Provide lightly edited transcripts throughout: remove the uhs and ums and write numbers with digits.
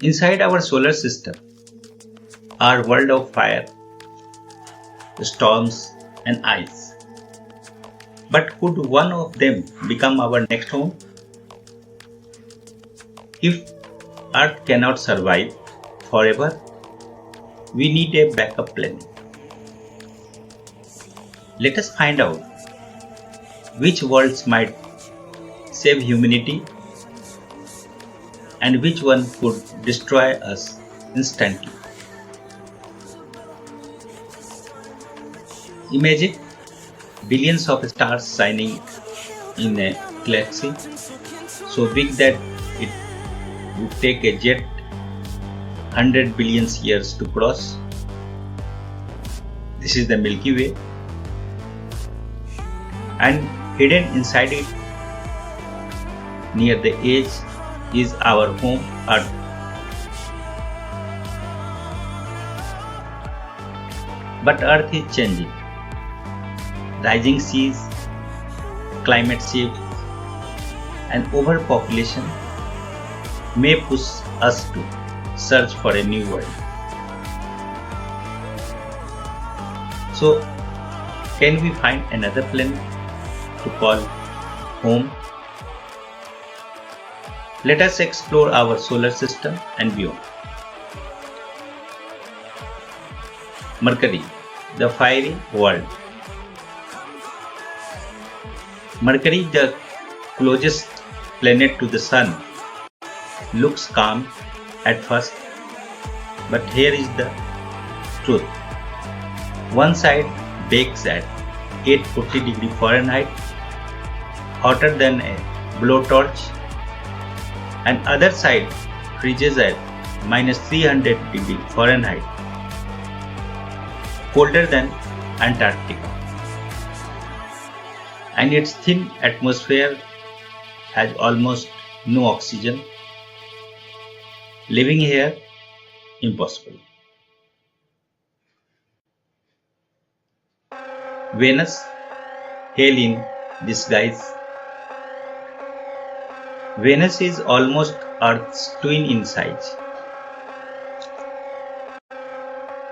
Inside our solar system are world of fire, storms and ice. But could one of them become our next home? If Earth cannot survive forever, we need a backup plan. Let us find out which worlds might save humanity and which one could destroy us instantly. Imagine billions of stars shining in a galaxy so big that it would take a jet 100 billion years to cross. This is the Milky Way, and hidden inside it, near the edge, is our home Earth. But Earth is changing. Rising seas, climate shift, and overpopulation may push us to search for a new world. So, can we find another planet to call home? Let us explore our solar system and beyond. Mercury, the fiery world. Mercury, the closest planet to the Sun, looks calm at first, but here is the truth. One side bakes at 840 degrees Fahrenheit, hotter than a blowtorch, and other side freezes at minus 300 degrees Fahrenheit, colder than Antarctica. And its thin atmosphere has almost no oxygen. Living here, impossible. Venus, hell in disguise. Venus is almost Earth's twin in size.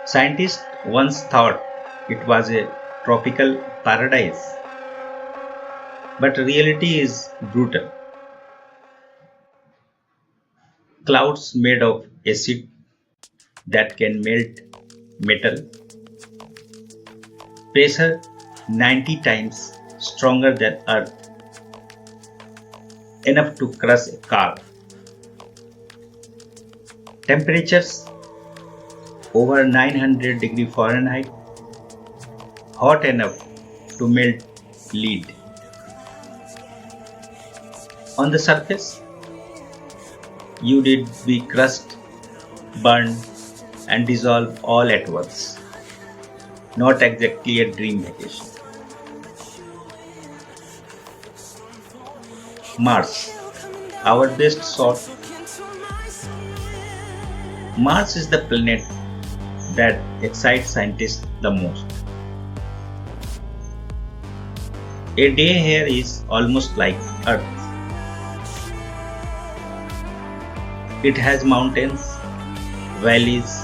Scientists once thought it was a tropical paradise, but reality is brutal. Clouds made of acid that can melt metal, pressure 90 times stronger than Earth, enough to crush a car. Temperatures over 900 degrees Fahrenheit, hot enough to melt lead. On the surface, you did be crushed, burned, and dissolve all at once. Not exactly a dream vacation. Mars, our best shot. Mars is the planet that excites scientists the most. A day here is almost like Earth. It has mountains, valleys,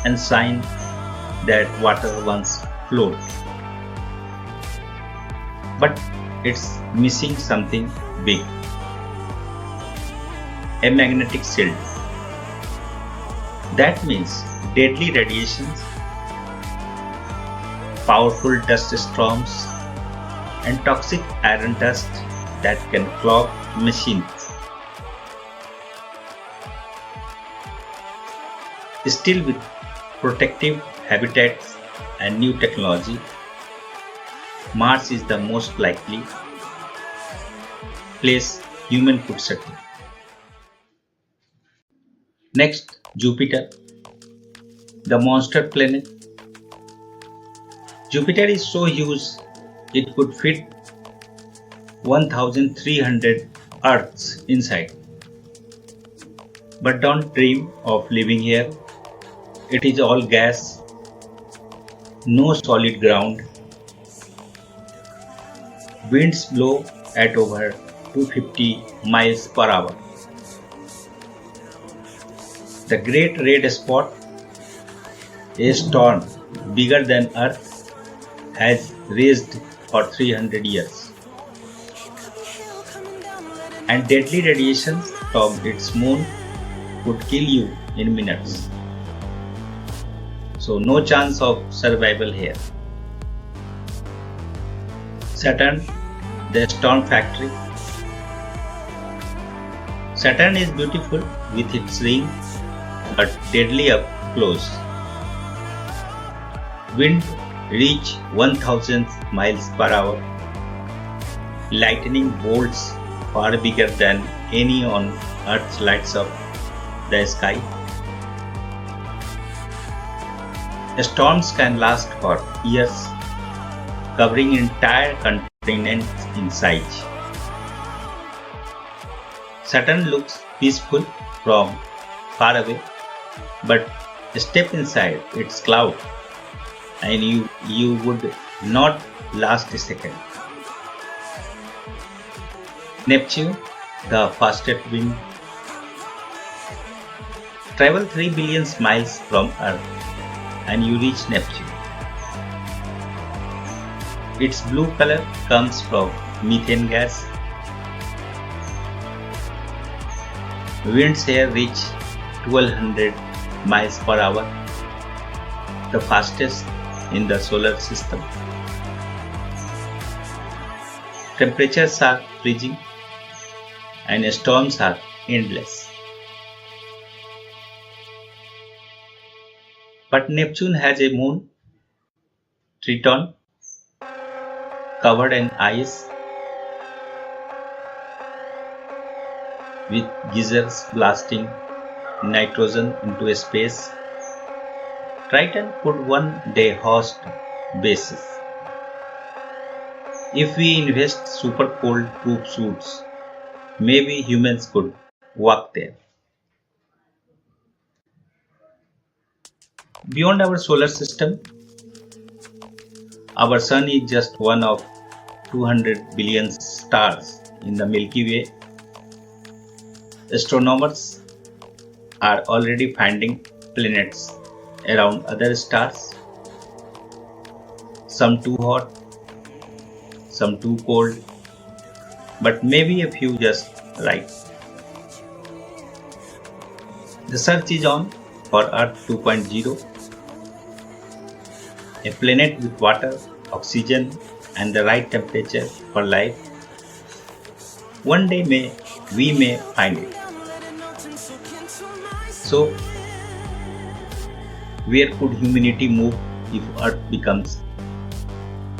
and signs that water once flowed. But it's missing something big. A magnetic shield. That means deadly radiations, powerful dust storms, and toxic iron dust that can clog machines. Still, with protective habitats and new technology, Mars is the most likely place human could settle. Next, Jupiter, the monster planet. Jupiter is so huge it could fit 1,300 Earths inside. But don't dream of living here. It is all gas, no solid ground. Winds blow at over 250 miles per hour. The Great Red Spot, a storm bigger than Earth, has raged for 300 years, and deadly radiations from its moon could kill you in minutes. So no chance of survival here. Saturn, the storm factory. Saturn is beautiful with its ring, but deadly up close. Wind reach 1000 miles per hour. Lightning bolts far bigger than any on Earth lights up the sky. Storms can last for years, covering entire continents in size. Saturn looks peaceful from far away, but step inside its cloud and you would not last a second. Neptune, the fastest wind, travel 3 billion miles from Earth and you reach Neptune. Its blue color comes from methane gas. Winds here reach 1200 miles per hour, the fastest in the solar system. Temperatures are freezing and storms are endless. But Neptune has a moon, Triton, covered in ice, with geysers blasting nitrogen into space. Triton could one day host bases. If we invest super cold troop suits, maybe humans could walk there. Beyond our solar system, our Sun is just one of 200 billion stars in the Milky Way. Astronomers are already finding planets around other stars, some too hot, some too cold, but maybe a few just right. The search is on for Earth 2.0, a planet with water, oxygen, and the right temperature for life. One day we may find it. So, where could humanity move if Earth becomes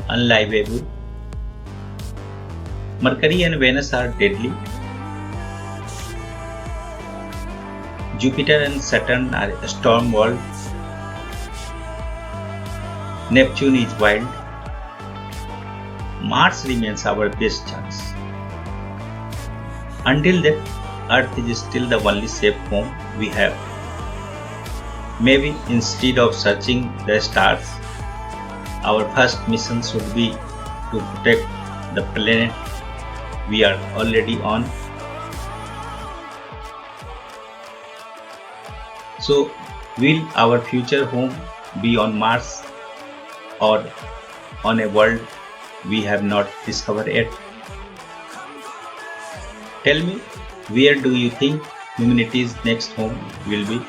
unlivable? Mercury and Venus are deadly. Jupiter and Saturn are storm worlds. Neptune is wild. Mars remains our best chance. Until then, Earth is still the only safe home we have. Maybe instead of searching the stars, our first mission should be to protect the planet we are already on. So, will our future home be on Mars or on a world we have not discovered yet? Tell me, where do you think humanity's next home will be?